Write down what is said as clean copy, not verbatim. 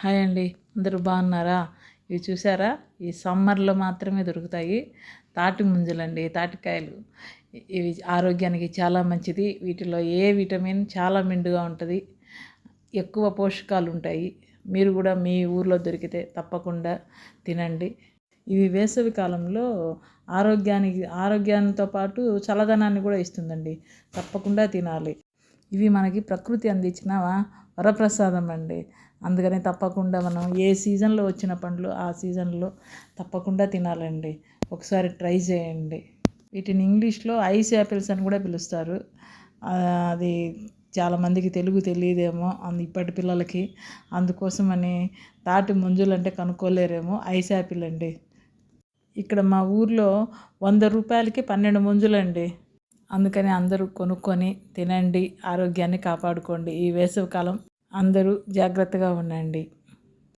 Hi అండి, అందరూ బాగున్నారా? ఇవి చూసారా? ఈ సమ్మర్లో మాత్రమే దొరుకుతాయి తాటి ముంజలండి, తాటికాయలు. ఇవి ఆరోగ్యానికి చాలా మంచిది. వీటిలో ఏ విటమిన్ చాలా మెండుగా ఉంటుంది, ఎక్కువ పోషకాలు ఉంటాయి. మీరు కూడా మీ ఊర్లో దొరికితే తప్పకుండా తినండి. ఇవి వేసవి కాలంలో ఆరోగ్యంతో పాటు చల్లదనాన్ని కూడా ఇస్తుందండి. తప్పకుండా తినాలి. ఇవి మనకి ప్రకృతి అందించిన వరప్రసాదం అండి. అందుకని తప్పకుండా మనం ఏ సీజన్లో వచ్చిన పండ్లు ఆ సీజన్లో తప్పకుండా తినాలండి. ఒకసారి ట్రై చేయండి. వీటిని ఇంగ్లీష్లో ఐస్ యాపిల్స్ అని కూడా పిలుస్తారు. అది చాలామందికి తెలుగు తెలియదేమో ఇప్పటి పిల్లలకి. అందుకోసమని తాటి ముంజలు అంటే కనుక్కోలేరేమో. ఐస్ యాపిల్ అండి. ఇక్కడ మా ఊర్లో 100 రూపాయలకి 12 ముంజలండి. అందుకని అందరూ కొనుక్కొని తినండి, ఆరోగ్యాన్ని కాపాడుకోండి. ఈ వేసవికాలం అందరూ జాగ్రత్తగా ఉండండి.